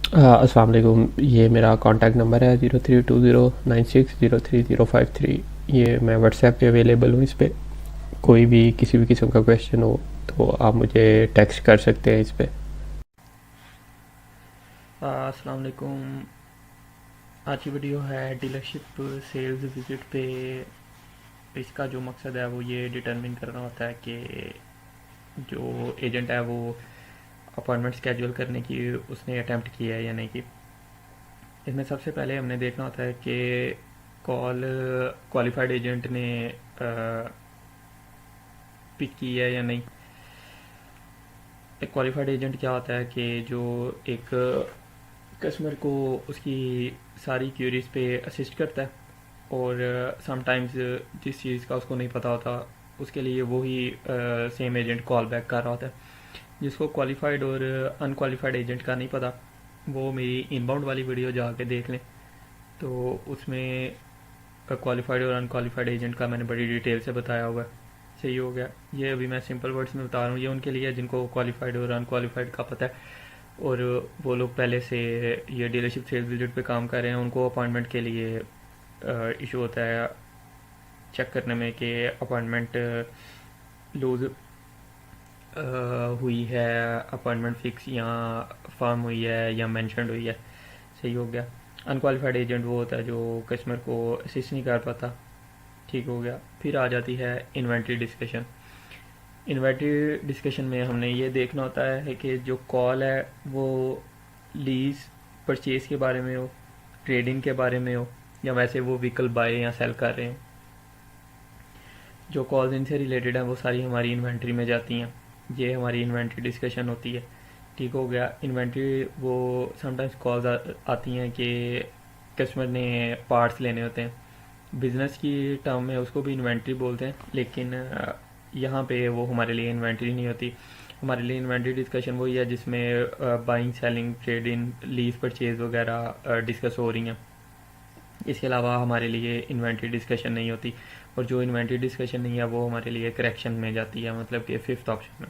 अस्सलाम वालेकुम। ये मेरा कॉन्टैक्ट नंबर है 0320960305 3। ये मैं व्हाट्सएप पे अवेलेबल हूँ। इस पर कोई भी किसी भी किस्म का क्वेश्चन हो तो आप मुझे टेक्स्ट कर सकते हैं इस पर। अस्सलाम वालेकुम। आज की वीडियो है डीलरशिप सेल्स विज़िट पे। इसका जो मकसद है वो ये डिटरमिन करना होता है कि जो एजेंट है वो अपॉइंटमेंट स्केड्यूल करने की उसने अटेम्प्ट किया है या नहीं की। इसमें सबसे पहले हमने देखना होता है कि कॉल क्वालिफाइड एजेंट ने पिक की है या नहीं। एक क्वालिफाइड एजेंट क्या होता है कि जो एक कस्टमर को उसकी सारी क्यूरीज पे असिस्ट करता है, और समटाइम्स जिस चीज़ का उसको नहीं पता होता उसके लिए वही सेम एजेंट कॉल बैक कर रहा होता है। जिसको क्वालिफाइड और अनक्वालिफाइड एजेंट का नहीं पता वो मेरी इनबाउंड वाली वीडियो जाके देख लें। तो उसमें क्वालिफाइड और अनक्वालिफाइड एजेंट का मैंने बड़ी डिटेल से बताया हुआ है। सही हो गया। ये अभी मैं सिंपल वर्ड्स में बता रहा हूँ, ये उनके लिए जिनको क्वालिफाइड और अनक्वालिफाइड का पता है और वो लोग पहले से ये डीलरशिप सेल्स विजिट पे काम कर रहे हैं। उनको अपॉइंटमेंट के लिए इशू होता है चेक करने में कि अपॉइंटमेंट लूज हुई है, अपॉइंटमेंट फिक्स या फर्म हुई है या मैंशनड हुई है। सही हो गया। अनक्वालिफाइड एजेंट वो होता है जो कस्टमर को असिस्ट नहीं कर पाता। ठीक हो गया। फिर आ जाती है इन्वेंट्री डिस्कशन। इन्वेंट्री डिस्कशन में हमने ये देखना होता है कि जो कॉल है वो लीज परचेज के बारे में हो, ट्रेडिंग के बारे में हो, या वैसे वो व्हीकल बाय या सेल कर रहे हो। जो कॉल्स इनसे रिलेटेड हैं वो सारी हमारी इन्वेंट्री में जाती हैं। ये हमारी इन्वेंट्री डिस्कशन होती है। ठीक हो गया। इन्वेंट्री वो समटाइम्स कॉल्स आती हैं कि कस्टमर ने पार्ट्स लेने होते हैं। बिजनेस की टर्म में उसको भी इन्वेंट्री बोलते हैं, लेकिन यहाँ पे वो हमारे लिए इन्वेंट्री नहीं होती। हमारे लिए इन्वेंट्री डिस्कशन वही है जिसमें buying selling trading lease purchase वगैरह डिस्कस हो रही हैं। इसके अलावा हमारे लिए इन्वेंट्री डिस्कशन नहीं होती। और जो इन्वेंट्री डिस्कशन नहीं है वो हमारे लिए करेक्शन में जाती है, मतलब कि फिफ्थ ऑप्शन में।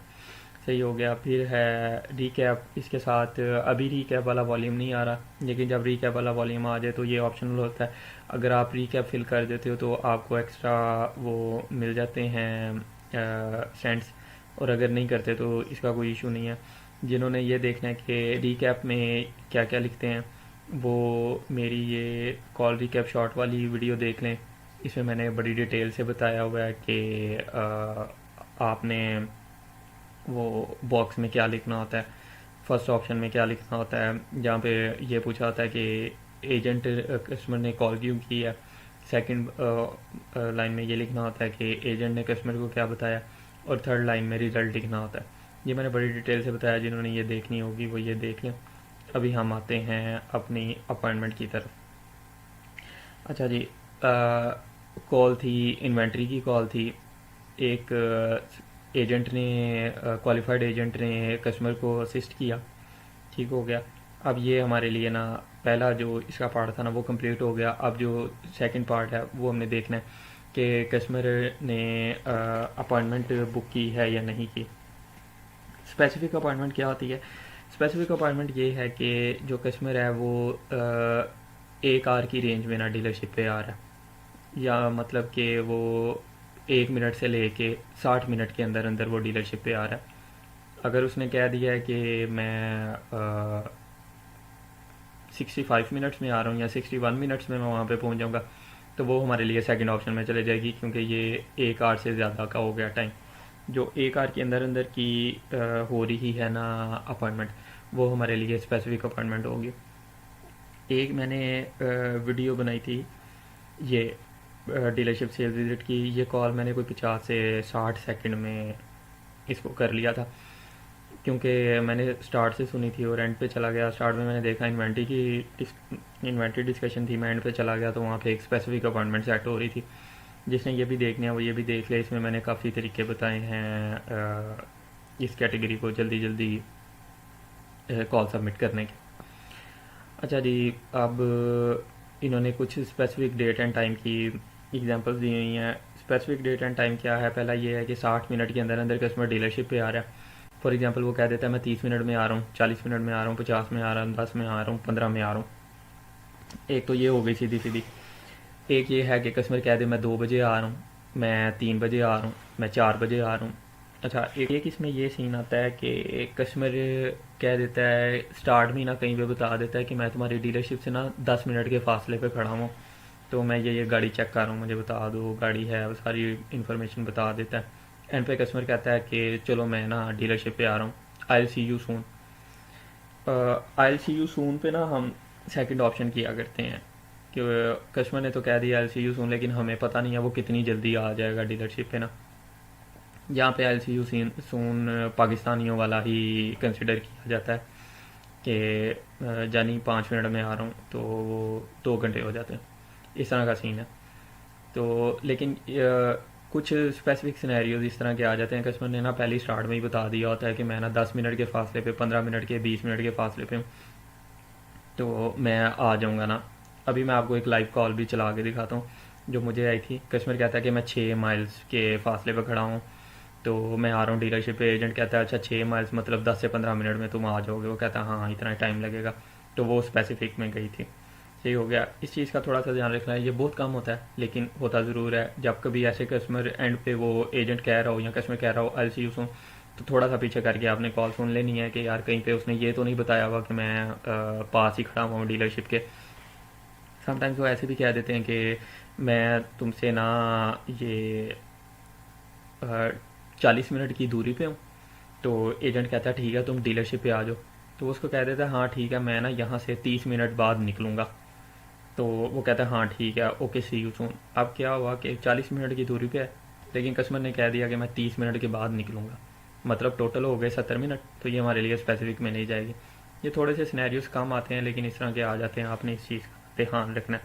सही हो गया। फिर है रीकैप। इसके साथ अभी रीकैप वाला वॉल्यूम नहीं आ रहा, लेकिन जब रीकैप वाला वॉल्यूम आ जाए तो ये ऑप्शनल होता है। अगर आप रीकैप फिल कर देते हो तो आपको एक्स्ट्रा वो मिल जाते हैं सेंट्स, और अगर नहीं करते तो इसका कोई इशू नहीं है। जिन्होंने ये देखना है कि रीकैप में क्या क्या लिखते हैं वो मेरी ये कॉल रिकैप शॉर्ट वाली वीडियो देख लें। इसमें मैंने बड़ी डिटेल से बताया हुआ है कि आपने वो बॉक्स में क्या लिखना होता है, फर्स्ट ऑप्शन में क्या लिखना होता है जहाँ पे ये पूछा होता है कि एजेंट कस्टमर ने कॉल क्यों की है। सेकंड लाइन में ये लिखना होता है कि एजेंट ने कस्टमर को क्या बताया, और थर्ड लाइन में रिजल्ट लिखना होता है। ये मैंने बड़ी डिटेल से बताया, जिन्होंने ये देखनी होगी वो ये देख लें। अभी हम आते हैं अपनी अपॉइंटमेंट की तरफ। अच्छा जी। कॉल थी, इन्वेंट्री की कॉल थी। एक एजेंट ने, क्वालिफाइड एजेंट ने कस्टमर को असिस्ट किया। ठीक हो गया। अब ये हमारे लिए ना पहला जो इसका पार्ट था ना वो कंप्लीट हो गया। अब जो सेकंड पार्ट है वो हमने देखना है कि कस्टमर ने अपॉइंटमेंट बुक की है या नहीं की। स्पेसिफिक अपॉइंटमेंट क्या होती है? स्पेसिफिक अपॉइंटमेंट ये है कि जो कस्टमर है वो एक आवर की रेंज में ना डीलरशिप पे आ रहा है, या मतलब कि वो 1 मिनट से लेके 60 मिनट के अंदर अंदर वो डीलरशिप पे आ रहा है। अगर उसने कह दिया है कि मैं 65 मिनट्स में आ रहा हूँ या 61 मिनट्स में मैं वहाँ पे पहुँच जाऊँगा, तो वो हमारे लिए सेकंड ऑप्शन में चले जाएगी, क्योंकि ये एक आवर से ज़्यादा का हो गया टाइम। जो एक आवर के अंदर अंदर की हो रही है ना अपॉइंटमेंट, वो हमारे लिए स्पेसिफिक अपॉइंटमेंट होगी। एक मैंने वीडियो बनाई थी ये डीलरशिप सेल्स विजिट की। ये कॉल मैंने कोई 50 से 60 सेकंड में इसको कर लिया था, क्योंकि मैंने स्टार्ट से सुनी थी और एंड पे चला गया। स्टार्ट में मैंने देखा इन्वेंट्री डिस्कशन थी, मैं एंड पे चला गया तो वहाँ पे एक स्पेसिफिक अपॉइंटमेंट सेट हो रही थी। जिसने ये भी देखना है वो ये भी देख ले। इसमें मैंने काफ़ी तरीके बताए हैं इस कैटेगरी को जल्दी जल्दी कॉल सबमिट करने के। अच्छा जी। अब इन्होंने कुछ स्पेसिफिक डेट एंड टाइम की एग्जांपल्स दी हुई हैं। स्पेसिफिक डेट एंड टाइम क्या है? पहला ये है कि 60 मिनट के अंदर अंदर कस्टमर डीलरशिप पे आ रहा है। फॉर एग्जांपल वो कह देता है मैं 30 मिनट में आ रहा हूँ, 40 मिनट में आ रहा हूँ, 50 में आ रहा हूँ, 10 में आ रहा हूँ, 15 में आ रहा हूँ। एक तो ये हो गई सीधी सीधी। एक ये है कि कस्टमर कह दे मैं 2 बजे आ रहा हूँ, मैं 3 बजे आ रहा हूँ, मैं 4 बजे आ रहा हूँ। अच्छा, एक इसमें ये सीन आता है कि कस्टमर कह देता है स्टार्ट में ही ना कहीं पे बता देता है कि मैं तुम्हारी डीलरशिप से ना 10 मिनट के फासले पे खड़ा हूँ, तो मैं ये गाड़ी चेक कर रहा हूँ, मुझे बता दो गाड़ी है, वो सारी इन्फॉर्मेशन बता देता है। एंड पे कस्टमर कहता है कि चलो मैं ना डीलरशिप पे आ रहा हूँ, I will see you soon. I will see you soon पे ना हम सेकंड ऑप्शन किया करते हैं कि कस्टमर ने तो कह दिया I will see you soon, लेकिन हमें पता नहीं है वो कितनी जल्दी आ जाएगा डीलरशिप पे ना। यहाँ पे I will see you soon पाकिस्तानियों वाला ही कंसिडर किया जाता है कि जानी 5 मिनट में आ रहा हूँ तो वो 2 घंटे हो जाते हैं, इस तरह का सीन है। तो लेकिन कुछ स्पेसिफिक सिनेरियोज इस तरह के आ जाते हैं, कस्टमर ने ना पहले स्टार्ट में ही बता दिया होता है कि मैं ना 10 मिनट के फासले पे, 15 मिनट के, 20 मिनट के फासले पे हूँ, तो मैं आ जाऊँगा ना। अभी मैं आपको एक लाइव कॉल भी चला के दिखाता हूँ जो मुझे आई थी। कस्टमर कहता है कि मैं 6 माइल्स के फासले पर खड़ा हूँ, तो मैं आ रहा हूँ डीलरशिप पे। एजेंट कहता है अच्छा 6 माइल्स मतलब 10 से 15 मिनट में तुम आ जाओगे। वो कहता है हाँ इतना टाइम लगेगा। तो वो स्पेसिफिक में गई थी। सही हो गया। इस चीज़ का थोड़ा सा ध्यान रखना है, ये बहुत कम होता है लेकिन होता ज़रूर है। जब कभी ऐसे कस्टमर एंड पे वो एजेंट कह रहा हो या कस्टमर कह रहा हो आई सी यू सुन, तो थोड़ा सा पीछे करके आपने कॉल सुन लेनी है कि यार कहीं पे उसने ये तो नहीं बताया हुआ कि मैं पास ही खड़ा हुआ हूँ डीलरशिप के। समटाइम्स वो ऐसे भी कह देते हैं कि मैं तुमसे ना ये 40 मिनट की दूरी पे हूँ। तो एजेंट कहता है ठीक है तुम डीलरशिप पे आ जाओ। तो उसको कह देता है हाँ ठीक है मैं ना यहाँ से 30 मिनट बाद निकलूँगा। तो वो कहता है हाँ ठीक है ओके सी यू सून। अब क्या हुआ कि 40 मिनट की दूरी पे है, लेकिन कस्टमर ने कह दिया कि मैं 30 मिनट के बाद निकलूँगा, मतलब टोटल हो गए 70 मिनट। तो ये हमारे लिए स्पेसिफिक में नहीं जाएगी। ये थोड़े से सिनेरियोज कम आते हैं लेकिन इस तरह के आ जाते हैं, आपने इस चीज़ का ध्यान रखना है।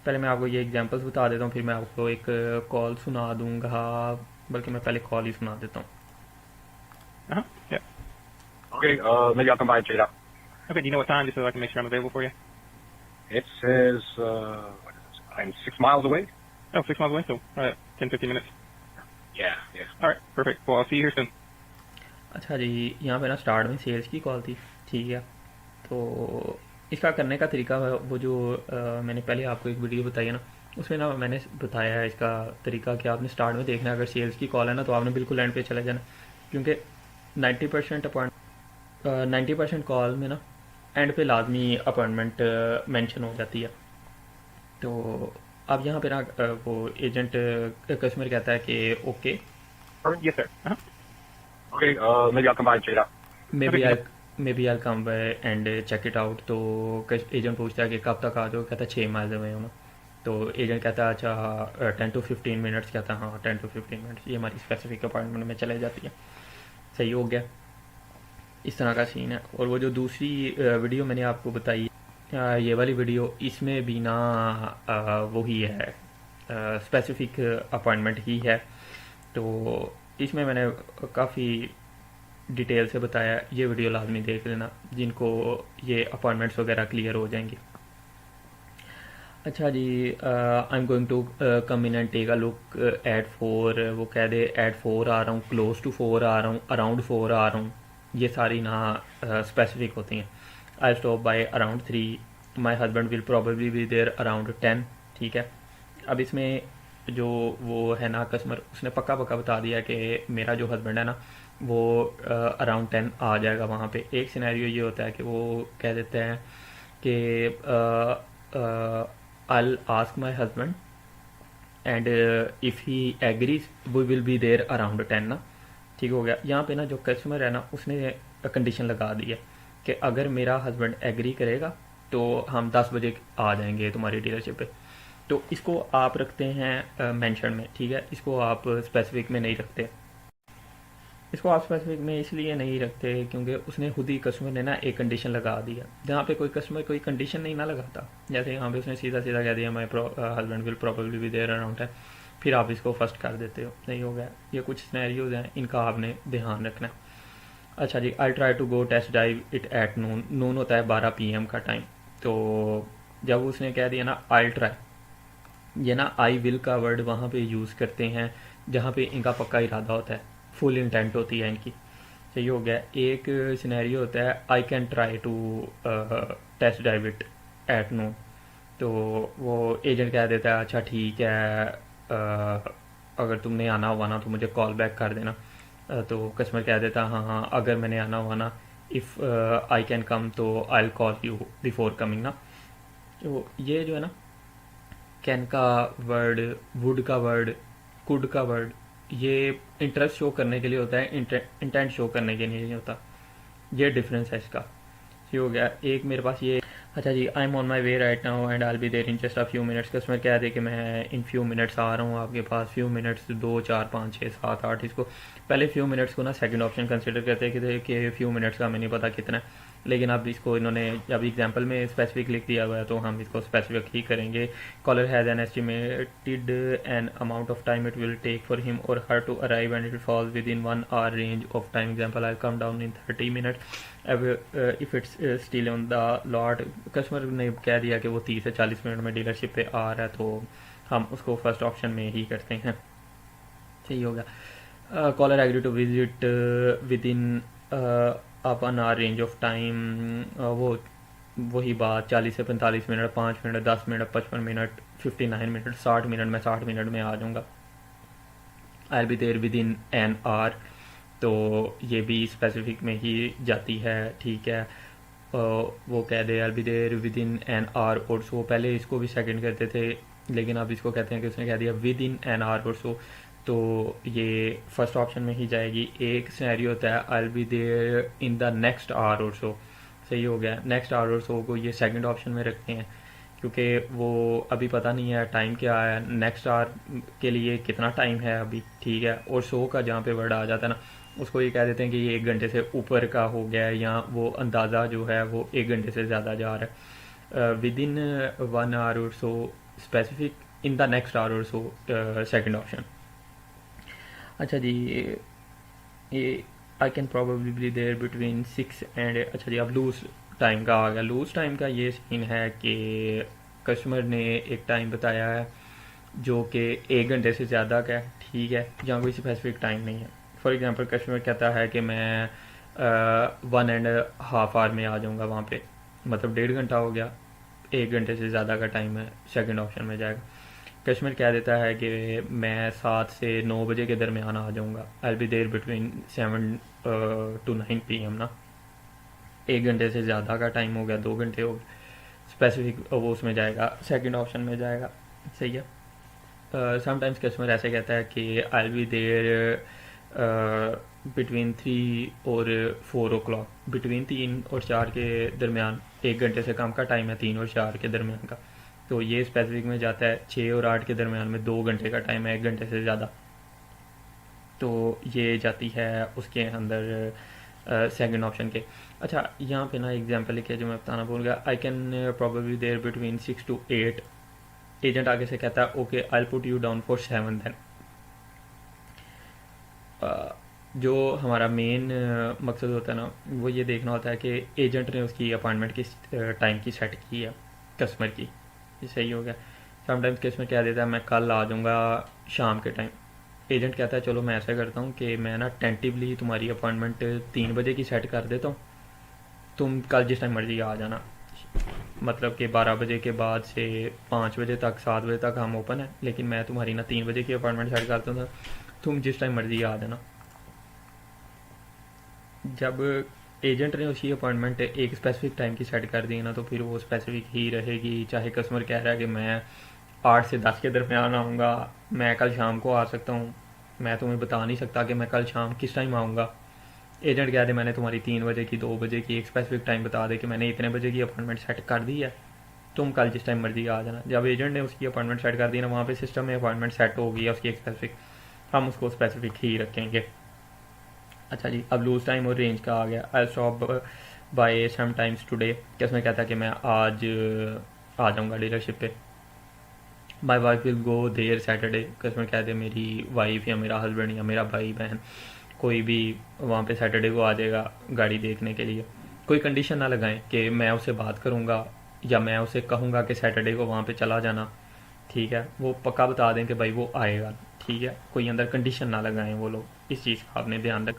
पहले मैं आपको ये एग्जांपल्स बता देता हूँ, फिर मैं आपको एक कॉल सुना दूंगा, बल्कि मैं पहले कॉल ही सुना देता हूँ। Uh-huh. Yeah. Okay, maybe I'll come by and check it out. Okay, do you know what time, just so I can make sure I'm available for you? It says, what is it? I'm 6 miles away. Oh, 6 miles away, so 10, 15 minutes. Yeah. All right, perfect. Well, I'll see you here soon. अच्छा जी, यहाँ पे ना start में sales की call थी, ठीक है। तो इसका करने का तरीका है वो जो मैंने पहले आपको एक वीडियो बताई है ना, उसमें ना मैंने बताया है इसका तरीका कि आपने स्टार्ट में देखना है। अगर सेल्स की कॉल है ना तो आपने बिल्कुल एंड पे चले जाना, क्योंकि 90% कॉल में ना एंड पे लाजमी अपॉइंटमेंट मेंशन हो जाती है। तो अब यहाँ पे ना वो एजेंट कस्टमर कहता है कि okay Yes, sir. Uh-huh. Okay, maybe I'll come by and check it out. Maybe I come and check it out. तो एजेंट पूछता है कि कब तक आ जाओ, कहता है 6 माइल में हूँ। तो एजेंट कहता है अच्छा 10 to 15 मिनट्स, कहता है हाँ 10 to 15 मिनट्स, ये हमारी स्पेसिफिक अपॉइंटमेंट में चले जाती है। सही हो गया, इस तरह का सीन है। और वो जो दूसरी वीडियो मैंने आपको बताई, ये वाली वीडियो, इसमें भी ना वही है, स्पेसिफिक अपॉइंटमेंट ही है। तो इसमें मैंने काफ़ी डिटेल से बताया। ये वीडियो लाजमी देख लेना जिनको ये अपॉइंटमेंट्स वगैरह क्लियर हो जाएंगी। अच्छा जी, I am going to come in and take a look at 4। वो कह दे एट 4 आ रहा हूँ, क्लोज टू 4 आ रहा हूँ, अराउंड 4 आ रहा हूँ, ये सारी ना स्पेसिफिक होती हैं। I stop by around 3, my husband will probably be there around 10। ठीक है, अब इसमें जो वो है ना कस्टमर, उसने पक्का पक्का बता दिया कि मेरा जो हस्बैंड है ना वो अराउंड 10 आ जाएगा वहाँ पे। एक सिनेरियो ये होता है कि वो कह देते हैं कि I'll ask my husband and if he agrees we will be there around 10 ना। ठीक हो गया। यहाँ पे ना जो कस्टमर है ना उसने कंडीशन लगा दी है कि अगर मेरा हस्बैंड एग्री करेगा तो हम 10 बजे आ जाएंगे तुम्हारी डीलरशिप पे। तो इसको आप रखते हैं मेंशन में, ठीक है, इसको आप स्पेसिफिक में नहीं रखते। इसको आप स्पेसिफिक में इसलिए नहीं रखते क्योंकि उसने खुद ही कस्टमर ने ना एक कंडीशन लगा दी है। जहाँ पे कोई कस्टमर कोई कंडीशन नहीं ना लगाता, जैसे यहाँ पे उसने सीधा सीधा कह दिया my husband will probably be there around है, फिर आप इसको फर्स्ट कर देते हो। नहीं हो गया। ये कुछ सिनेरियोज हैं, इनका आपने ध्यान रखना है। अच्छा जी, I try to go test drive it at noon. Noon होता है 12 PM का टाइम। तो जब उसने कह दिया ना आई ट्राई, ये ना आई विल का वर्ड वहाँ पे यूज़ करते हैं जहाँ पे इनका पक्का इरादा होता है, फुल इंटेंट होती है इनकी। सही हो गया। एक सिनेरियो होता है I can try to test drive it at noon, तो वो एजेंट कह देता है अच्छा ठीक है, अगर तुमने आना हुआ ना तो मुझे कॉल बैक कर देना। तो कस्टमर कह देता हाँ हाँ अगर मैंने आना हुआ ना, इफ़ आई कैन कम तो I will call you before coming ना। तो ये जो है ना, कैन का वर्ड, वुड का वर्ड, कुड का वर्ड, ये इंटरेस्ट शो करने के लिए होता है, इंटेंट शो करने के लिए नहीं होता। ये डिफरेंस है इसका। ये हो गया एक मेरे पास ये। अच्छा जी, I am on my way right now and I will be there in just a few minutes. Customer कह दे कि मैं इन फ्यू मिनट्स आ रहा हूँ आपके पास। फ्यू मिनट्स 2 4 5 6 7 8, इसको पहले फ्यू मिनट्स को ना सेकंड ऑप्शन कंसिडर करते हैं कि फ्यू मिनट्स का हमें नहीं पता कितना है, लेकिन अब इसको इन्होंने जब एग्जांपल में स्पेसिफिक लिख दिया हुआ है तो हम इसको स्पेसिफिक ही करेंगे। Caller has an estimated an amount of time it will take for him or her to arrive and it falls within 1 hour range of time. Example I come down in 30 minute if it's still on the lot. Customer ने कह दिया कि वो 30 से 40 minute में dealership पे आ रहा है, तो हम उसको फर्स्ट ऑप्शन में ही करते हैं। सही हो गया। Caller agree to visit within up an hour range of time. वो वही बात 40 से 45 minute, 5 minute, 10 minute, 55 minute, 59 minute, 60 minute, मैं 60 मिनट में आ जाऊँगा। I will be there within an hour, तो ये भी स्पेसिफिक में ही जाती है। ठीक है, वो कह दे I will be there within an hour और सो। पहले इसको भी सेकंड करते थे, लेकिन अब इसको कहते हैं कि उसने कह दिया विद इन एन आवर और सो, तो ये फर्स्ट ऑप्शन में ही जाएगी। एक सिनेरियो होता है I will be there in the next hour और सो। सही हो गया। नेक्स्ट आवर और सो को ये सेकंड ऑप्शन में रखते हैं क्योंकि वो अभी पता नहीं है टाइम क्या है, नेक्स्ट आवर के लिए कितना टाइम है अभी। ठीक है, और सो का जहाँ पे वर्ड आ जाता है ना, उसको ये कह देते हैं कि ये 1 घंटे से ऊपर का हो गया है, या वो अंदाज़ा जो है वो 1 घंटे से ज़्यादा जा रहा है। With in 1 hour or so, specific in the next hour और सो, सेकेंड ऑप्शन। अच्छा जी, ये I can probably be there between 6 and. अच्छा जी, अब लूज टाइम का आ गया। लूज टाइम का ये सीन है कि कस्टमर ने एक टाइम बताया है जो कि 1 घंटे से ज़्यादा का है। ठीक है, जहाँ कोई स्पेसिफिक टाइम नहीं है। फॉर एग्जांपल कस्टमर कहता है कि मैं 1.5 hour में आ जाऊँगा वहाँ पे, मतलब 1.5 घंटा हो गया, 1 घंटे से ज़्यादा का टाइम है, सेकंड ऑप्शन में जाएगा। कस्टमर कह देता है कि मैं 7 से 9 बजे के दरमियान आ जाऊँगा। I will be there between 7 to 9 PM ना। 1 घंटे से ज़्यादा का टाइम हो गया, 2 घंटे हो गए, स्पेसिफिक वो उसमें जाएगा, सेकंड ऑप्शन में जाएगा। सही है। समटाइम्स कस्टमर ऐसे कहता है कि I will be there between 3 और 4 o'clock। बिटवीन 3 और 4 के दरमियान, 1 घंटे से कम का टाइम है 3 और 4 के दरमियान का, तो ये स्पेसिफिक में जाता है। 6 और 8 के दरमियान में 2 घंटे का टाइम है, 1 घंटे से ज़्यादा, तो ये जाती है उसके अंदर सेकंड ऑप्शन के। अच्छा, यहाँ पे ना एग्जांपल लिखे जो मैं बताना भूल गया। I can probably there between 6 to 8। Agent आगे से कहता है okay I will put you down for 7 then. जो हमारा मेन मकसद होता है ना, वो ये देखना होता है कि एजेंट ने उसकी अपॉइंटमेंट किस टाइम की सेट की है कस्टमर की। ये सही हो गया। समटाइम्स कस्टमर क्या देता है मैं कल आ जाऊँगा शाम के टाइम। एजेंट कहता है चलो मैं ऐसा करता हूँ कि मैं ना टेंटिवली तुम्हारी अपॉइंटमेंट 3 बजे की सेट कर देता हूँ, तुम कल जिस टाइम मर्जी आ जाना। मतलब कि 12 बजे के बाद से 5 बजे तक, 7 बजे तक हम ओपन है, लेकिन मैं तुम्हारी ना 3 बजे की अपॉइंटमेंट सेट करता हूँ, तुम जिस टाइम मर्जी आ जाना। जब एजेंट ने उसकी अपॉइंटमेंट एक स्पेसिफिक टाइम की सेट कर दी ना, तो फिर वो स्पेसिफिक ही रहेगी। चाहे कस्टमर कह रहा है कि मैं 8 से 10 के दरमियान आऊँगा, मैं कल शाम को आ सकता हूँ, मैं तुम्हें बता नहीं सकता कि मैं कल शाम किस टाइम आऊँगा। एजेंट कह दे मैंने तुम्हारी 3 बजे की, 2 बजे की, एक स्पेसिफिक टाइम बता दे कि मैंने इतने बजे की अपॉइंटमेंट सेट कर दी है, तुम कल जिस टाइम मर्जी आ जाना। जब एजेंट ने उसकी अपॉइंटमेंट सेट कर दी ना, वहाँ पे सिस्टम में अपॉइंटमेंट सेट हो गई है उसकी एक स्पेसिफिक, हम उसको स्पेसिफिक ही रखेंगे। अच्छा जी, अब लूज टाइम और रेंज का आ गया। I stop by some times today. किसमें कहता है कि मैं आज आ जाऊँगा डीलरशिप पे। My wife will go there Saturday. Customer कहते हैं मेरी वाइफ या मेरा हस्बैंड या मेरा भाई बहन कोई भी वहाँ पे सैटरडे को आ जाएगा गाड़ी देखने के लिए। कोई कंडीशन ना लगाएं कि मैं उससे बात करूँगा या मैं उसे कहूँगा कि सैटरडे को वहाँ पे चला जाना। ठीक है, वो पक्का बता दें कि भाई वो आएगा। ठीक है, कोई अंदर कंडीशन ना लगाएं वो लोग, इस चीज़ का आपने ध्यान रख।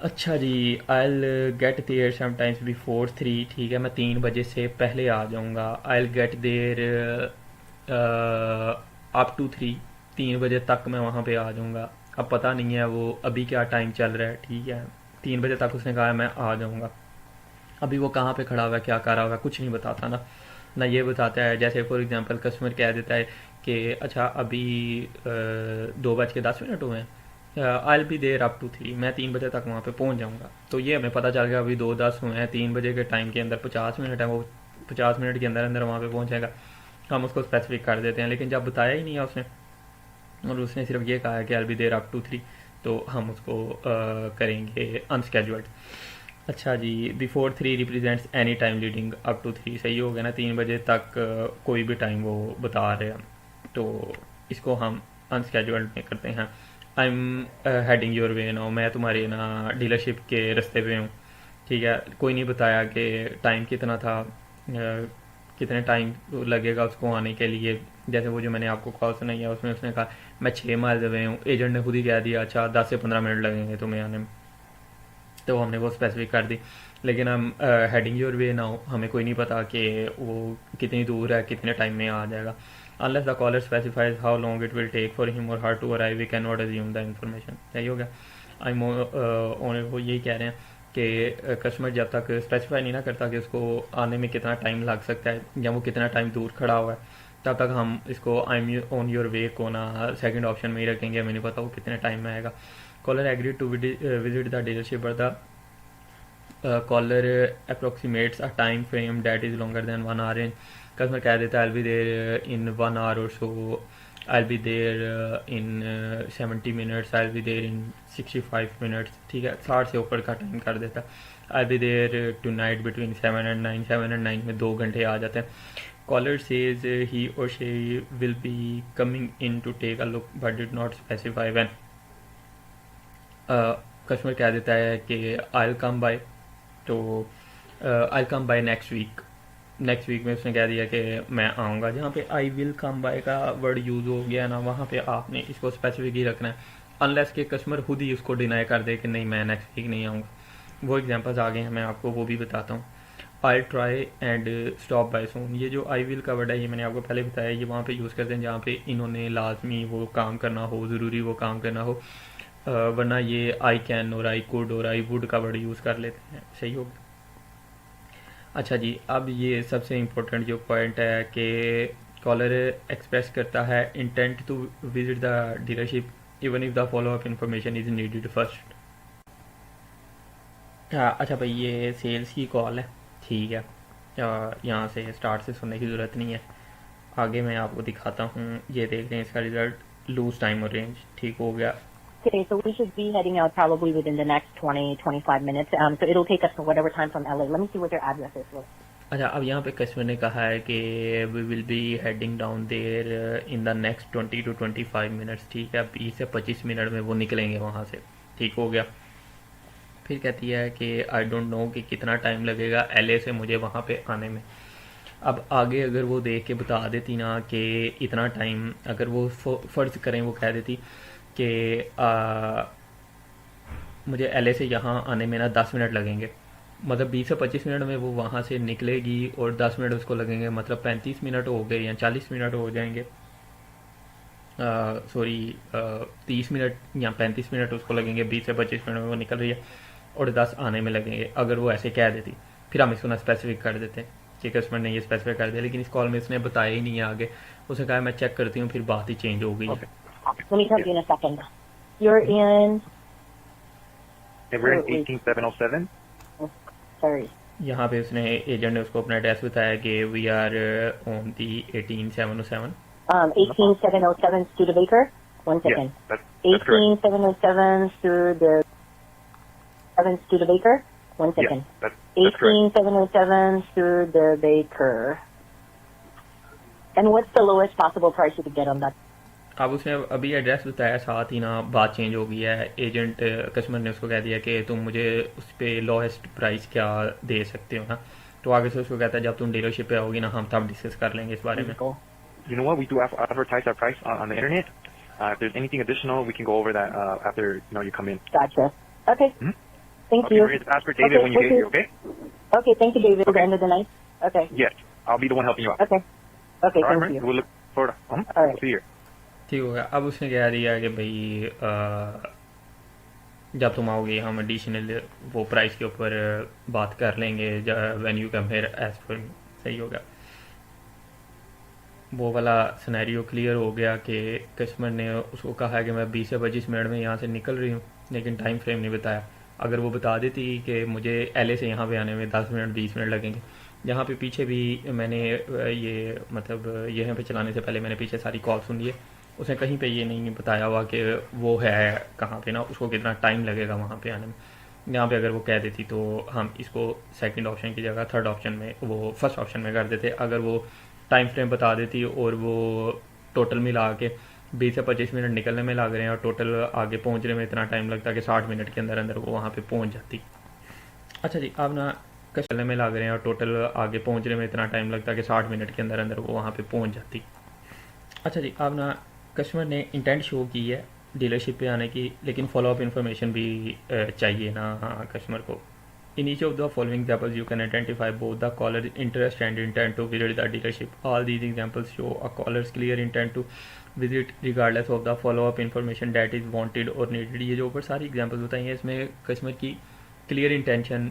अच्छा जी, I'll get there sometimes before 3, ठीक है, मैं 3 बजे से पहले आ जाऊँगा। I'll get there up to 3, 3 बजे तक मैं वहाँ पे आ जाऊँगा। अब पता नहीं है वो अभी क्या टाइम चल रहा है, ठीक है, 3 बजे तक उसने कहा है मैं आ जाऊँगा। अभी वो कहाँ पे खड़ा हुआ है, क्या कर रहा होगा, कुछ नहीं बताता ना। ना ये बताता है, जैसे फॉर एग्जांपल कस्टमर कह देता है कि अच्छा अभी 2:10 हुए हैं, आई बी देर अप टू 3, मैं 3 बजे तक वहाँ पे पहुँच जाऊँगा। तो ये हमें पता चल गया अभी 2:10 हुए हैं, 3 बजे के टाइम के अंदर 50 मिनट है, वो 50 मिनट के अंदर अंदर वहाँ पे पहुँचेगा। हम उसको स्पेसिफिक कर देते हैं, लेकिन जब बताया ही नहीं है उसने और उसने सिर्फ ये कहा है कि I be there up to 3, तो हम उसको करेंगे अनस्केड्यूल्ड। अच्छा जी, before 3 represents any time leading up to 3, सही हो गया ना, 3 बजे तक कोई भी टाइम वो बता रहे हैं, तो इसको हम अनस्केड्यूल्ड में करते हैं। I am heading your way now, मैं तुम्हारे ना डीलरशिप के रास्ते पे हूँ, ठीक है। कोई नहीं बताया कि टाइम कितना था, कितने टाइम लगेगा उसको आने के लिए। जैसे वो जो मैंने आपको कॉल सुनाई है उसमें उसने कहा मैं 6 माइल अवे हूँ, एजेंट ने खुद ही कह दिया अच्छा 10 से 15 मिनट लगेंगे तुम्हें आने में, तो हमने वो स्पेसिफिक कर दी। लेकिन हम हेडिंग योर वे ना हो, हमें कोई नहीं पता कि वो कितनी दूर है, कितने टाइम में आ जाएगा। Unless the caller specifies how long it will take for him or her to arrive, we can not assume the information, सही हो गया। आई वो यही कह रहे हैं कि कस्टमर जब तक स्पेसिफाई नहीं ना करता कि उसको आने में कितना टाइम लग सकता है या वो कितना टाइम दूर खड़ा हुआ है, तब तक हम इसको आई एम ऑन योर वे को ना सेकंड ऑप्शन में ही रखेंगे, हमें नहीं पता वो कितने टाइम में आएगा। Caller agree to visit the dealership, but the caller approximates a time frame that is longer than 1 hour in. Customer कह देता है I be there in 1 hour और so, I be there in 70 minutes, I be there in 65 minutes, ठीक है, 60 से ऊपर का time कर देता है। I be there tonight between 7 and 9, 7 and 9 में 2 घंटे आ जाते हैं। Collar says he or she will be coming in to take a look but did not specify when. Customer कह देता है कि आई कम बाय, तो I come by next week, next week में उसने कह दिया कि मैं आऊँगा। जहाँ पे आई विल कम बाय का वर्ड यूज़ हो गया ना, वहाँ पे आपने इसको स्पेसिफिक ही रखना है, अनलेस के कस्टमर खुद ही उसको डिनाई कर दे कि नहीं मैं नेक्स्ट वीक नहीं आऊँगा। वो एग्जांपल्स आ गए हैं, मैं आपको वो भी बताता हूँ। I try and stop by soon, ये जो आई विल का वर्ड है ये मैंने आपको पहले बताया, ये वहाँ पे यूज़ करते हैं जहाँ पे इन्होंने लाजमी वो काम करना हो, ज़रूरी वो काम करना हो, वरना ये आई कैन और आई कुड और आई वुड का वर्ड यूज़ कर लेते हैं, सही हो गया। अच्छा जी, अब ये सबसे इम्पोर्टेंट जो पॉइंट है कि कॉलर एक्सप्रेस करता है intent to visit the dealership even if the follow up information is needed first. अच्छा भाई, ये सेल्स की कॉल है, ठीक है, यहाँ से स्टार्ट से सुनने की ज़रूरत नहीं है, आगे मैं आपको दिखाता हूँ। ये देख रहे हैं इसका रिजल्ट, लूज टाइम और रेंज, ठीक हो गया। Okay, so we should be heading out probably within the next 20-25 minutes. So it'll take us to whatever time from LA. Let me see what their address is. अच्छा, अब यहाँ पे customer ने कहा है कि we will be heading down there in the next 20 to 25 minutes, ठीक है, 20 से 25 मिनट में वो निकलेंगे वहाँ से, ठीक हो गया। फिर कहती है कि आई डोंट नो कि कितना टाइम लगेगा LA से मुझे वहाँ पे आने में। अब आगे अगर वो देख के बता देती ना कि इतना टाइम, अगर वो फ़र्ज़ करें वो कह देती कि मुझे LA से यहाँ आने में ना 10 मिनट लगेंगे, मतलब 20 से 25 मिनट में वो वहाँ से निकलेगी और 10 मिनट उसको लगेंगे, मतलब 35 मिनट हो गए या 40 मिनट हो जाएंगे, सॉरी 30 मिनट या 35 मिनट उसको लगेंगे, 20 से 25 मिनट में वो निकल रही है और 10 आने में लगेंगे। अगर वो ऐसे कह देती फिर हम इसको ना स्पेसिफिक कर देते कि कस्टमर ने ये स्पेसिफाई कर दिया, लेकिन इस कॉल में इसने बताया ही नहीं है आगे, उसने कहा मैं चेक करती हूँ, फिर बात ही चेंज हो गई है। Let me tell you in a second. You're in... Okay, we're in 18707. Sorry. यहाँ पे उसने एजेंट ने उसको अपना एड्रेस बताया कि we are on the 18707। 18707 Studebaker. One second. Yes, that's correct. 18707 Studebaker. One second. Yes, that's correct. 18707 Studebaker. And what's the lowest possible price you could get on that? अब उसने अभी एड्रेस बताया, साथ ही ना बात चेंज हो गई है। एजेंट कस्टमर ने उसको कह दिया कि तुम मुझे उस पर लोएस्ट प्राइस क्या दे सकते हो ना, तो आगे से उसको कहता है जब तुम डीलरशिप पे आओगी ना हम तब डिस्कस कर लेंगे इस बारे में। You know what? We do advertise our price on the internet. If there's anything additional, we can go over that after you come in. Gotcha. Okay. Thank Okay, you. Maria, just ask for David when you get here, okay? Okay, thank you, David. At the Okay. end of the night. Okay. Yes, I'll be the one helping you out. Okay. Okay, All right, thank Maria, you. we'll look forward. All right. We'll see you here. ठीक हो गया। अब उसने कह दिया कि भाई जब तुम आओगे हम एडिशनल वो प्राइस के ऊपर बात कर लेंगे when you come here as पर। सही हो गया। वो वाला सिनेरियो क्लियर हो गया कि कस्टमर ने उसको कहा है कि मैं 20 से 25 मिनट में यहाँ से निकल रही हूँ, लेकिन टाइम फ्रेम नहीं बताया। अगर वो बता देती कि मुझे एलए से यहाँ पे आने में 10 मिनट 20 मिनट लगेंगे, यहाँ पे पीछे भी मैंने ये मतलब यहाँ पे चलाने से पहले मैंने पीछे सारी कॉल सुन ली है, उसने कहीं पे ये नहीं बताया हुआ कि वो है कहाँ पे ना, उसको कितना टाइम लगेगा वहाँ पे आने में। यहाँ पे अगर वो कह देती तो हम इसको सेकंड ऑप्शन की जगह थर्ड ऑप्शन में वो फर्स्ट ऑप्शन में कर देते। अगर वो टाइम फ्रेम बता देती और वो टोटल मिला के 20 से 25 मिनट निकलने में लग रहे हैं और टोटल आगे पहुँचने में इतना टाइम लगता है कि 60 मिनट के अंदर अंदर वो वहाँ पे पहुँच जाती। अच्छा जी, अब ना चलने में लग रहे हैं और टोटल आगे पहुँचने में इतना टाइम लगता है कि 60 मिनट के अंदर अंदर वो वहाँ पे पहुँच जाती। अच्छा जी, अब ना कस्टमर ने इंटेंट शो की है डीलरशिप पे आने की, लेकिन फॉलोअप इन्फॉर्मेशन भी चाहिए ना हाँ कस्टमर को। In each of the following examples you can identify both the caller interest and intent to visit the dealership. All these examples show a caller's clear intent to visit regardless of the follow up information that is wanted और needed. ये जो ऊपर सारी examples बताई हैं इसमें customer की clear intention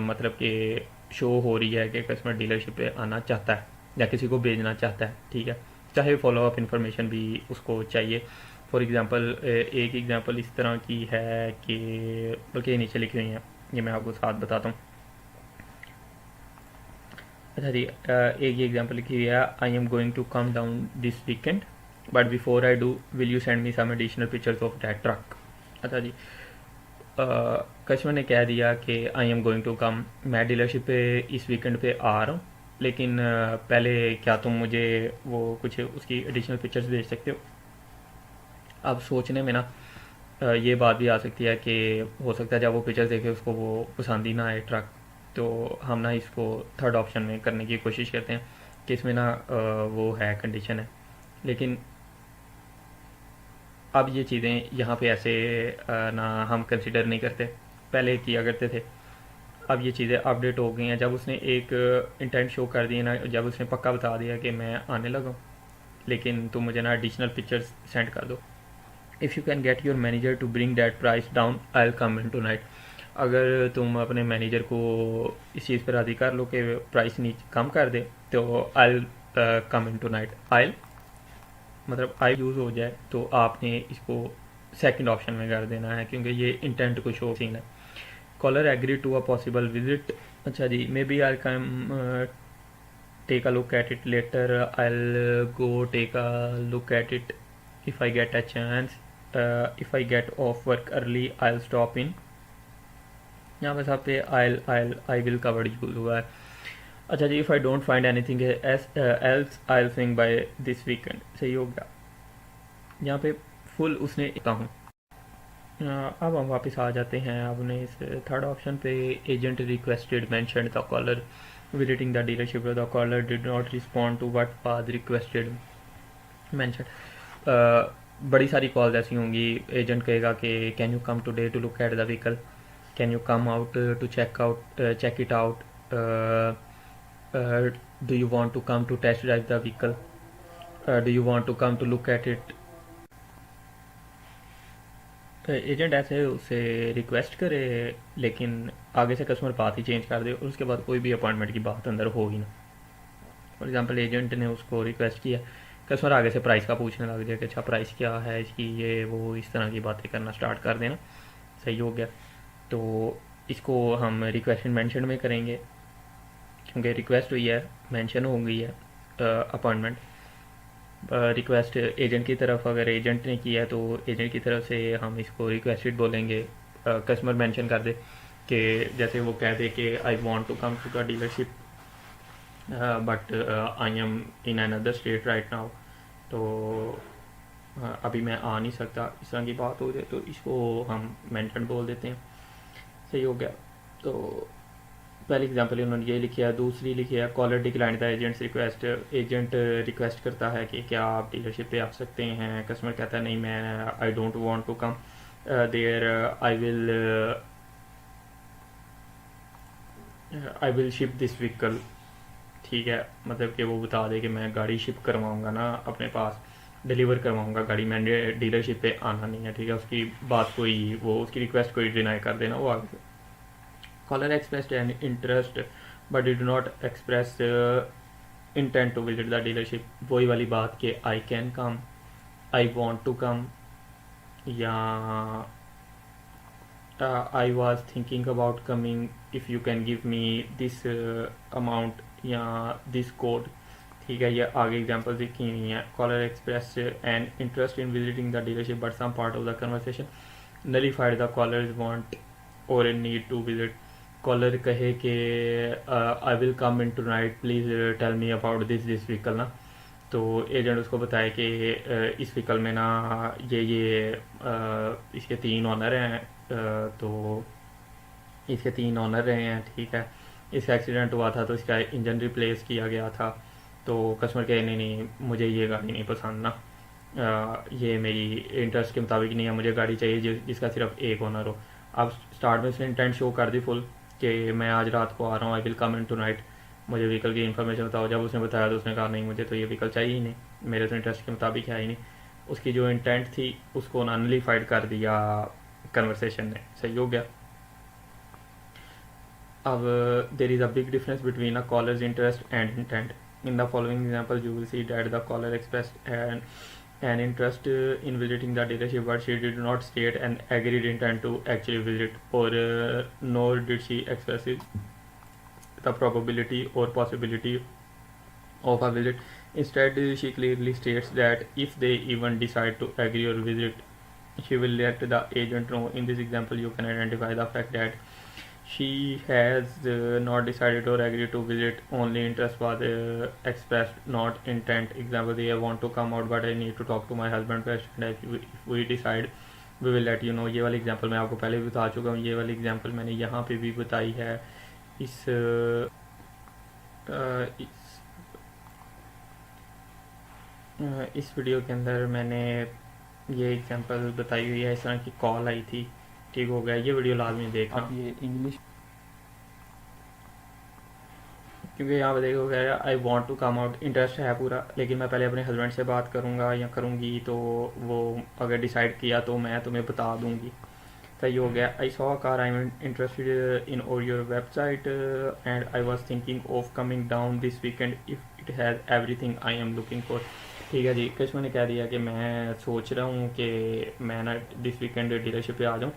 मतलब कि शो हो रही है कि कस्टमर डीलरशिप पे आना चाहता है या किसी को भेजना चाहता है, ठीक है, चाहे फॉलोअप इन्फॉर्मेशन भी उसको चाहिए। फॉर एग्ज़ाम्पल एक एग्ज़ाम्पल इस तरह की है कि बल्कि नीचे लिखी हुई हैं, ये मैं आपको साथ बताता हूँ। अच्छा जी, एक ये एग्जाम्पल लिखी हुई है, I am going to come down this weekend but before I do will you send me some additional pictures of that truck. अच्छा जी, कस्टमर ने कह दिया कि I am going to come, मैं डीलरशिप पे इस वीकेंड पे आ रहा हूँ, लेकिन पहले क्या तुम मुझे वो कुछ उसकी एडिशनल पिक्चर्स भेज सकते हो। अब सोचने में ना ये बात भी आ सकती है कि हो सकता है जब वो पिक्चर्स देखे उसको वो पसंद ही ना आए ट्रक, तो हम ना इसको थर्ड ऑप्शन में करने की कोशिश करते हैं कि इसमें ना वो है कंडीशन है, लेकिन अब ये चीज़ें यहाँ पे ऐसे ना हम कंसिडर नहीं करते, पहले किया करते थे। अब ये चीज़ें अपडेट हो गई हैं। जब उसने एक इंटेंट शो कर दिया ना, जब उसने पक्का बता दिया कि मैं आने लगा, लेकिन तुम मुझे ना एडिशनल पिक्चर्स सेंड कर दो। If you can get your manager to bring that price down I will come in tonight. अगर तुम अपने मैनेजर को इस चीज़ पर राज़ी कर लो कि प्राइस नीचे कम कर दे, तो I will come in tonight. I मतलब आई यूज़ हो जाए तो आपने इसको सेकंड ऑप्शन में कर देना है, क्योंकि ये इंटेंट को शो सीन है। Caller agree to a possible visit. अच्छा जी, maybe I come take a look at it later, I go take a look at it if I get a chance, if I get off work early I will stop in. यहाँ पे साहब पे I will का word use हुआ है। अच्छा जी, if I don't find anything else I will swing by this weekend. सही हो गया। यहाँ पे फुल उसने कहता हूँ। अब हम वापस आ जाते हैं अपने इस थर्ड ऑप्शन पे। Agent requested mentioned the caller visiting the dealership, the caller did not respond to what was requested mentioned. बड़ी सारी कॉल्स ऐसी होंगी, एजेंट कहेगा कि can you come today to look at the vehicle, can you come out to check it out, do you want to come to test drive the vehicle, do you want to come to look at it। Agent ऐसे उसे request करे, लेकिन आगे से customer बात ही change कर दे और उसके बाद कोई भी अपॉइंटमेंट की बात अंदर हो ही ना। फॉर एग्जांपल एजेंट ने उसको रिक्वेस्ट किया, कस्टमर आगे से प्राइस का पूछने लग जाए कि अच्छा प्राइस क्या है इसकी, ये वो इस तरह की बातें करना स्टार्ट कर देना। सही हो गया। तो इसको हम रिक्वेस्ट मेंशन में करेंगे, क्योंकि रिक्वेस्ट हुई है, मेंशन हो गई है अपॉइंटमेंट। रिक्वेस्ट एजेंट की तरफ अगर एजेंट ने किया है तो एजेंट की तरफ से हम इसको रिक्वेस्टेड बोलेंगे। कस्टमर मेंशन कर दे कि जैसे वो कह दे कि I want to come to the dealership but I am in another state right now, तो अभी मैं आ नहीं सकता, इस तरह की बात हो जाए तो इसको हम मेंशन बोल देते हैं। सही हो गया। तो पहली एग्जांपल उन्होंने ये लिखी है। दूसरी लिखी है, caller decline the agent's request. Agent request करता है कि क्या आप डीलरशिप पे आ सकते हैं, कस्टमर कहता है नहीं मैं I don't want to come there, I will I will ship this vehicle, ठीक है, मतलब कि वो बता दे कि मैं गाड़ी शिप करवाऊंगा ना अपने पास, डिलीवर करवाऊंगा गाड़ी, मैंने डीलरशिप पे आना नहीं है, ठीक है, उसकी बात कोई, वो उसकी रिक्वेस्ट कोई डिनाई कर देना, वो आगे से। Caller expressed an interest but did not express intent to visit the dealership, वही वाली बात कि I can come, I want to come, या I was thinking about coming if you can give me this amount या this code, ठीक है, ये आगे एग्जांपल लिखी हुई है। Caller express an interest in visiting the dealership but some part of the conversation nullified the caller want और a need to visit, caller कहे कि I will come in tonight please tell me about this vehicle ना, तो agent उसको बताए कि इस vehicle में ना ये इसके 3 ऑनर हैं, तो इसके 3 ऑनर रहे हैं, ठीक है, इसका एक्सीडेंट हुआ था तो इसका इंजन रिप्लेस किया गया था, तो कस्टमर कहे नहीं नहीं मुझे ये गाड़ी नहीं पसंद ना, ये मेरी इंटरेस्ट के मुताबिक नहीं है, मुझे गाड़ी चाहिए जिसका सिर्फ एक ओनर हो। अब स्टार्ट में उसने इंटेंट शो कर दी फुल कि मैं आज रात को आ रहा हूँ, I will come in tonight, मुझे व्हीकल की इन्फॉर्मेशन बताओ। जब उसने बताया तो उसने कहा नहीं मुझे तो ये व्हीकल चाहिए ही नहीं, मेरे तो इंटरेस्ट के मुताबिक है ही नहीं। उसकी जो इंटेंट थी उसको नलिफाइड कर दिया कन्वर्सेशन ने, सही हो गया। अब there is a big difference between a caller's interest and intent. In the following example you will see that the caller expressed an interest in visiting the dealership, but she did not state an agreed intent to actually visit, or nor did she express the probability or possibility of a visit. Instead, she clearly states that if they even decide to agree or visit, she will let the agent know. In this example, you can identify the fact that she has not decided or agreed to visit, only interest was expressed, not intent. Example, they want to come out but I need to talk to my husband first, and if we decide we will let you know। ये वाली example मैं आपको पहले भी बता चुका हूँ, ये वाली एग्जांपल मैंने यहाँ पे भी बताई है इस इस वीडियो के अंदर मैंने ये एग्जांपल बताई हुई है। इस तरह की कॉल आई थी, ठीक हो गया, ये वीडियो लाजमी देखना। अब ये इंग्लिश, क्योंकि यहाँ पे देखोगे I want to come out, interest है पूरा, लेकिन मैं पहले अपने हस्बैंड से बात करूँगा या करूँगी, तो वो अगर डिसाइड किया तो मैं तुम्हें बता दूँगी, सही हो गया। I saw car, I am interested in on your website and I was thinking of coming down this weekend if it has everything I am looking for, ठीक है जी। कस्टमर ने कह दिया कि मैं सोच रहा हूँ कि मैं ना दिस वीकेंड डीलरशिप पे आ जाऊँ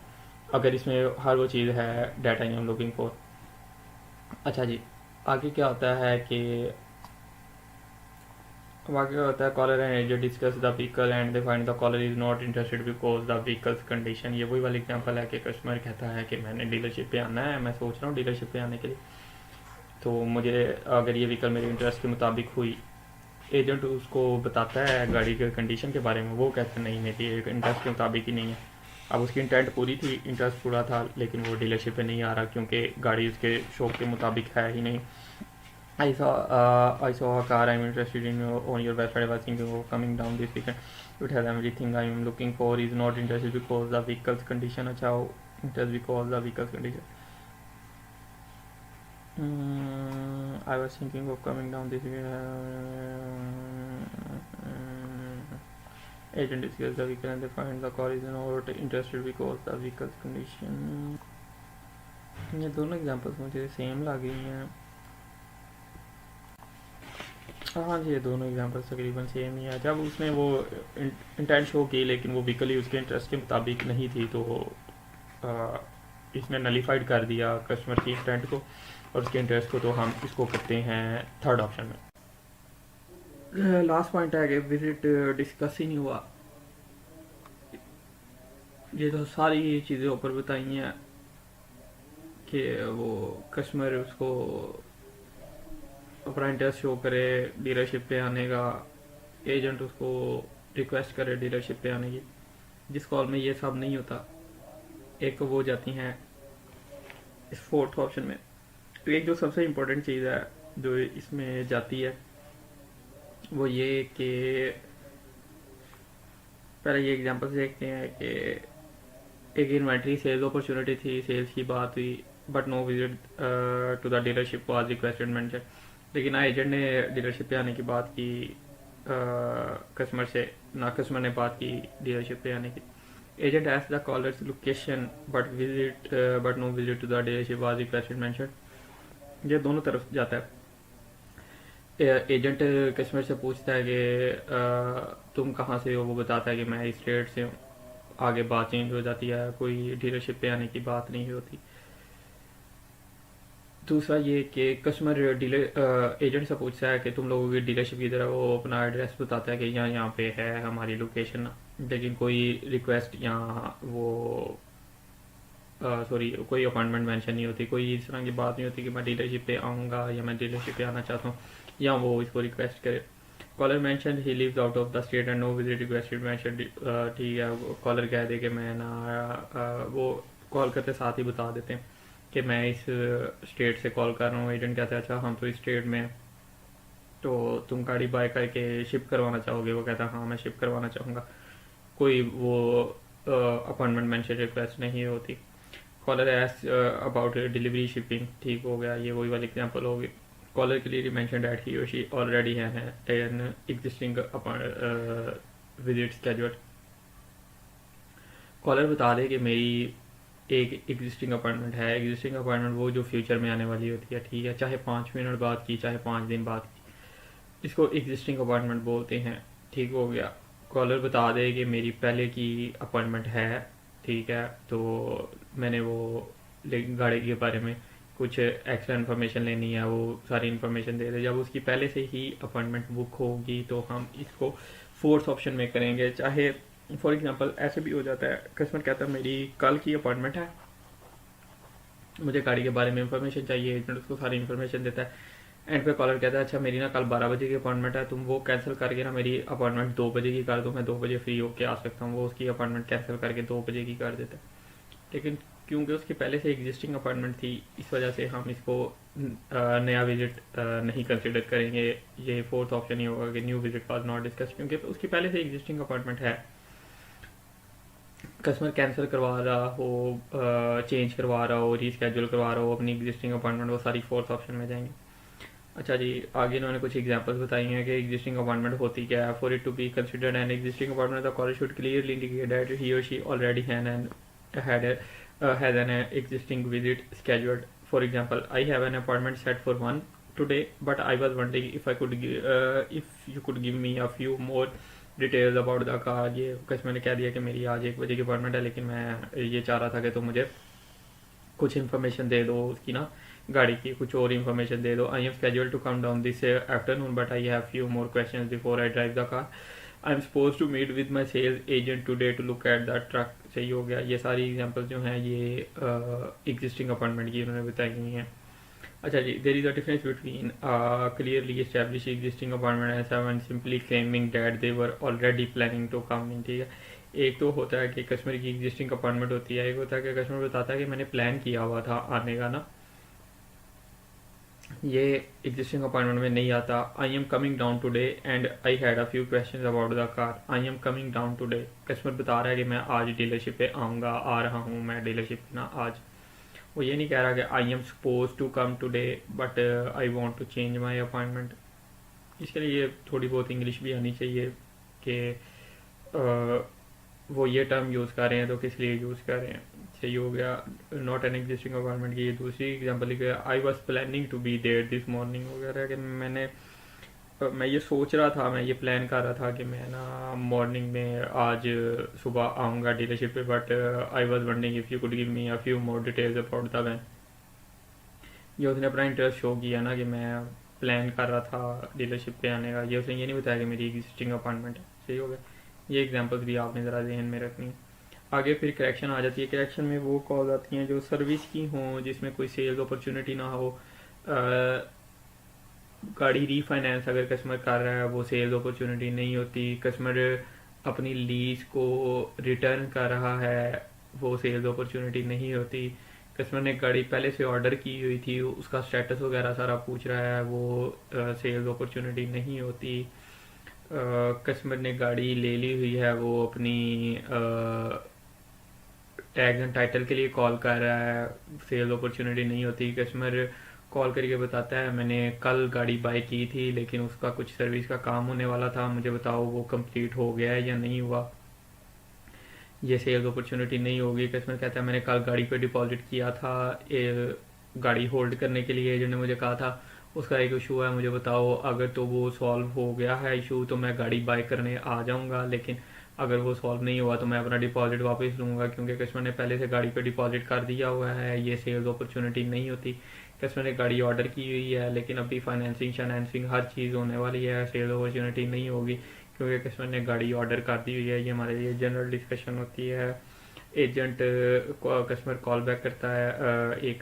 अगर इसमें हर वो चीज़ है that I am looking for. अच्छा जी, आगे क्या होता है कि आगे क्या होता है, caller and agent discuss the vehicle and they find the caller is not interested because the vehicle's condition. ये वही वाली एग्जांपल है कि कस्टमर कहता है कि मैंने डीलरशिप पे आना है, मैं सोच रहा हूँ डीलरशिप पे आने के लिए, तो मुझे अगर ये व्हीकल मेरे इंटरेस्ट के मुताबिक हुई, एजेंट उसको बताता है गाड़ी के कंडीशन के बारे में, वो कहता है नहीं मेरी इंटरेस्ट के मुताबिक ही नहीं है। अब उसकी इंटेंट पूरी थी, इंटरेस्ट पूरा था, लेकिन वो डीलरशिप पे नहीं आ रहा क्योंकि गाड़ी उसके शौक के मुताबिक है ही नहीं। I saw a car I'm interested in on your website. I was thinking of coming down this weekend. It has everything I am looking for. Is not interested because the vehicle's condition. अच्छा, interest because the vehicle's condition. I was thinking of coming down this agent discuss the vehicle and they find the car is not interested because the vehicle's condition. ये दोनों examples मुझे same लग रही हैं। हाँ जी, ये दोनों एग्जांपल्स तकरीबन सेम ही है। जब उसने वो इंटेंट शो की लेकिन वो व्हीकल ही उसके इंटरेस्ट के मुताबिक नहीं थी, तो इसने नलीफाइड कर दिया कस्टमर की इंटेंट को और उसके इंटरेस्ट को, तो हम इसको करते हैं थर्ड ऑप्शन में। लास्ट पॉइंट है कि विजिट डिस्कस ही नहीं हुआ। ये तो सारी चीज़ें ऊपर बताई हैं कि वो कस्टमर उसको अपना इंटरेस्ट शो करे डीलरशिप पे आने का, एजेंट उसको रिक्वेस्ट करे डीलरशिप पे आने की। जिस कॉल में ये सब नहीं होता, एक वो जाती हैं इस फोर्थ ऑप्शन में। तो एक जो सबसे इम्पोर्टेंट चीज़ है जो इसमें जाती है वो ये कि पहले ये एग्जांपल देखते हैं कि एक इन्वेंट्री सेल्स अपॉर्चुनिटी थी, सेल्स की बात हुई, but no visit to the dealership was requested mention. लेकिन ना एजेंट ने डीलरशिप पे आने की बात की कस्टमर से, ना कस्टमर ने बात की डीलरशिप पे आने की। Agent asked the caller's location but no visit to the dealership was requested mention. ये दोनों तरफ जाता है। एजेंट कस्टमर से पूछता है कि तुम कहाँ से हो, वो बताता है कि मैं इस स्टेट से हूँ। आगे बात चेंज हो जाती है, कोई डीलरशिप पे आने की बात नहीं होती। दूसरा ये कि कस्टमर डीलर एजेंट से पूछता है कि तुम लोगों की डीलरशिप की तरह, वो अपना एड्रेस बताता है कि यहाँ पे है हमारी लोकेशन, लेकिन कोई रिक्वेस्ट या वो सॉरी कोई अपॉइंटमेंट मेंशन नहीं होती, कोई इस तरह की बात नहीं होती कि मैं डीलरशिप पे आऊँगा या मैं डीलरशिप पे आना चाहता हूँ या वो इसको रिक्वेस्ट करे। Caller mention he lives out of the state and no visit requested mention. ठीक है, कॉलर कह दे कि मैं ना वो कॉल करते साथ ही बता देते हैं कि मैं इस स्टेट से कॉल कर रहा हूँ। एजेंट कहता है अच्छा हम तो इस स्टेट में हैं, तो तुम गाड़ी बाय करके शिप करवाना चाहोगे? वो कहता है हाँ मैं शिप करवाना चाहूँगा। कोई वो अपॉइंटमेंट मेंशन रिक्वेस्ट नहीं होती। कॉलर एस अबाउट डिलीवरी शिपिंग। ठीक हो गया, ये वही वाली एग्जांपल होगी। Caller clearly mention that he or she already have an existing visit scheduled. Caller बता दे कि मेरी एक एग्जिस्टिंग अपॉइंटमेंट है। एग्जिस्टिंग अपॉइंटमेंट वो जो फ्यूचर में आने वाली होती है, ठीक है, चाहे 5 मिनट बाद की चाहे 5 दिन बाद की, इसको एग्जिस्टिंग अपॉइंटमेंट बोलते हैं। ठीक हो गया। कॉलर बता दे कि मेरी पहले की अपॉइंटमेंट है, ठीक है, तो मैंने वो गाड़ी के बारे में कुछ एक्स्ट्रा इन्फॉर्मेशन लेनी है, वो सारी इन्फॉर्मेशन दे दे। जब उसकी पहले से ही अपॉइंटमेंट बुक होगी तो हम इसको फोर्थ ऑप्शन में करेंगे। चाहे फॉर एग्जांपल ऐसे भी हो जाता है, कस्टमर कहता है मेरी कल की अपॉइंटमेंट है, मुझे गाड़ी के बारे में इंफॉर्मेशन चाहिए, एजेंट उसको सारी इन्फॉर्मेशन देता है। एंड पे कॉलर कहता है अच्छा मेरी ना कल 12 बजे की अपॉइंटमेंट है, तुम वो कैंसिल करके ना मेरी अपॉइंटमेंट 2 बजे की कर दो, मैं 2 बजे फ्री होके आ सकता हूँ। वो उसकी अपॉइंटमेंट कैंसिल करके 2 बजे की कर देता है। लेकिन क्योंकि उसकी पहले से एग्जिस्टिंग अपॉइंटमेंट थी, इस वजह से हम इसको नया विजिट नहीं कंसिडर करेंगे। ये फोर्थ ऑप्शन ही होगा कि new visit was not discuss, क्योंकि उसकी पहले से एग्जिस्टिंग अपॉइंटमेंट है। कस्टमर कैंसिल करवा रहा हो, चेंज करवा रहा हो, रीस्केड्यूल करवा रहा हो अपनी एग्जिस्टिंग अपॉइंटमेंट, वो सारी फोर्थ ऑप्शन में जाएंगे। अच्छा जी, आगे इन्होंने कुछ एग्जांपल्स बताई हैं कि एग्जिस्टिंग अपॉइंटमेंट होती क्या है। For it to be considered an existing appointment the caller should clearly indicate that he or she already has an existing visit scheduled. For example, I have an appointment set for 1 today, but I was wondering if if you could give me a few more details about the car. ये customer ने कह दिया कि मेरी आज 1 बजे की appointment है, लेकिन मैं ये चाह रहा था कि तुम मुझे कुछ इन्फॉर्मेशन दे दो उसकी ना, गाड़ी की कुछ और इन्फॉर्मेशन दे दो। I am schedule to come down this afternoon but I have few more questions before I drive the car. I am suppose to meet with my sales agent today to look at the truck. सही हो गया। ये सारी examples जो हैं ये existing appointment की उन्होंने बताई हुई हैं। अच्छा जी, there is a difference between clearly establish existing appointment and simply claiming that they were already planning to come in. ठीक है, एक तो होता है कि कस्टमर की एग्जिस्टिंग अपॉइंटमेंट होती है, एक होता है कि कस्टमर बताता है कि मैंने प्लान किया हुआ था आने का ना, ये एग्जिस्टिंग अपॉइंटमेंट में नहीं आता। I am coming down today and I had a few questions about the car. I am coming down today, customer बता रहा है कि मैं आज डीलरशिप पे आऊँगा, आ रहा हूँ मैं डीलरशिप पे ना आज। वो ये नहीं कह रहा कि I am suppose to come today but I want to change my appointment. इसके लिए थोड़ी बहुत इंग्लिश भी आनी चाहिए कि वो ये टर्म यूज़ कर रहे हैं तो किस लिए यूज़ कर रहे हैं। सही हो गया। नॉट एन एग्जिस्टिंग अपॉइंटमेंट की ये दूसरी एग्जांपल है, I was planning to be there this morning वगैरह, कि मैं ये सोच रहा था, मैं ये प्लान कर रहा था कि मैं ना मॉर्निंग में आज सुबह आऊँगा डीलरशिप पे, but I was wondering if you could give me a few more details about the van. ये उसने अपना इंटरेस्ट शो किया ना कि मैं प्लान कर रहा था डीलरशिप पे आने का, ये उसने ये नहीं बताया कि मेरी एग्जिस्टिंग अपॉइंटमेंट है। सही हो गया। ये एग्जांपल्स भी आपने ज़रा जहन में रखनी है। आगे फिर करेक्शन आ जाती है। करेक्शन में वो कॉल आती हैं जो सर्विस की हों, जिसमें कोई सेल्स अपॉर्चुनिटी ना हो। गाड़ी रीफाइनेंस अगर कस्टमर कर रहा है, वो सेल्स अपॉर्चुनिटी नहीं होती। कस्टमर अपनी लीज को रिटर्न कर रहा है, वो सेल्स अपॉर्चुनिटी नहीं होती। कस्टमर ने गाड़ी पहले से ऑर्डर की हुई थी, उसका स्टेटस वगैरह सारा पूछ रहा है, वो सेल्स अपॉर्चुनिटी नहीं होती। कस्टमर ने गाड़ी ले ली हुई है, वो अपनी टैग्स एंड टाइटल के लिए कॉल कर रहा है, सेल अपॉर्चुनिटी नहीं होती। कस्टमर कॉल करके बताता है मैंने कल गाड़ी बाय की थी लेकिन उसका कुछ सर्विस का काम होने वाला था, मुझे बताओ वो कंप्लीट हो गया है या नहीं हुआ। ये सेल्स अपॉर्चुनिटी नहीं होगी। कस्टमर कहता है मैंने कल गाड़ी पे डिपॉजिट किया था, गाड़ी होल्ड करने के लिए एजेंट ने मुझे कहा था, उसका एक इशू है, मुझे बताओ। अगर तो वो सॉल्व हो गया है इशू तो मैं गाड़ी बाय करने आ जाऊंगा, लेकिन अगर वो सॉल्व नहीं हुआ तो मैं अपना डिपॉजिट वापस लूँगा, क्योंकि कस्टमर ने पहले से गाड़ी पे डिपॉजिट कर दिया हुआ है। ये सेल्स अपॉर्चुनिटी नहीं होती। कस्टमर ने गाड़ी ऑर्डर की हुई है लेकिन अभी फाइनेंसिंग हर चीज़ होने वाली है, सेल्स अपॉर्चुनिटी नहीं होगी क्योंकि कस्टमर ने गाड़ी ऑर्डर कर दी हुई है। ये हमारे लिए जनरल डिस्कशन होती है। एजेंट कस्टमर कॉल बैक करता है, एक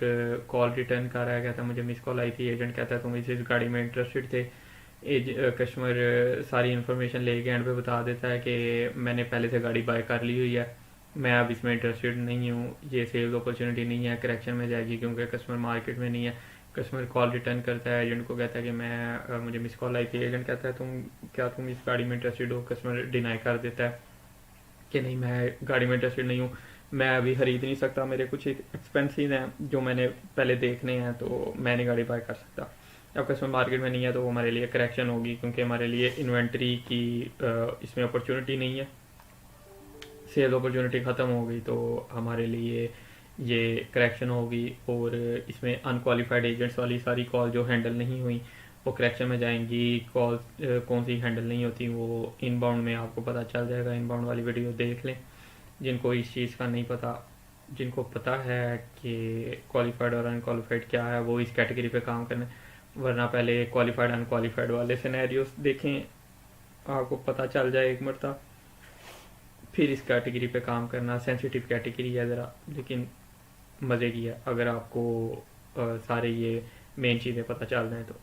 कॉल रिटर्न कर रहा है, कहता है मुझे मिस कॉल आई थी। एजेंट कहता है तुम इस गाड़ी में इंटरेस्टेड थे। कस्टमर सारी इन्फॉर्मेशन लेके एंड पे बता देता है कि मैंने पहले से गाड़ी बाय कर ली हुई है, मैं अब इसमें इंटरेस्टेड नहीं हूँ, ये सेल्स अपॉर्चुनिटी नहीं है, करेक्शन में जाएगी क्योंकि कस्टमर मार्केट में नहीं है। कस्टमर कॉल रिटर्न करता है, एजेंट को कहता है कि मैं मुझे मिस कॉल आई थी। एजेंट कहता है तुम इस गाड़ी में इंटरेस्टेड हो। कस्टमर डिनाई कर देता है कि नहीं, मैं गाड़ी में इंटरेस्टेड नहीं हूँ, मैं अभी खरीद नहीं सकता, मेरे कुछ एक्सपेंसिव हैं जो मैंने पहले देखने हैं, तो मैं नहीं गाड़ी बाय कर सकता। अब कस्टमर मार्केट में नहीं है तो वो हमारे लिए करेक्शन होगी, क्योंकि हमारे लिए इन्वेंट्री की इसमें अपॉर्चुनिटी नहीं है। सेल अपॉर्चुनिटी ख़त्म हो गई तो हमारे लिए ये करेक्शन होगी। और इसमें अनक्वालिफाइड एजेंट्स वाली सारी कॉल जो हैंडल नहीं हुई वो करेक्शन में जाएंगी। कॉल कौन सी हैंडल नहीं होती वो इनबाउंड में आपको पता चल जाएगा। इनबाउंड वाली वीडियो देख लें जिनको इस चीज़ का नहीं पता। जिनको पता है कि क्वालिफाइड और अनक्वालिफाइड क्या है वो इस कैटेगरी पे काम करना, वरना पहले क्वालिफाइड अनक्वालिफाइड वाले सिनेरियोस देखें, आपको पता चल जाए एक मरता, फिर इस कैटेगरी पे काम करना। सेंसिटिव कैटेगरी है ज़रा, लेकिन मज़े की है अगर आपको सारे ये मेन चीज़ें पता चल जाएँ तो।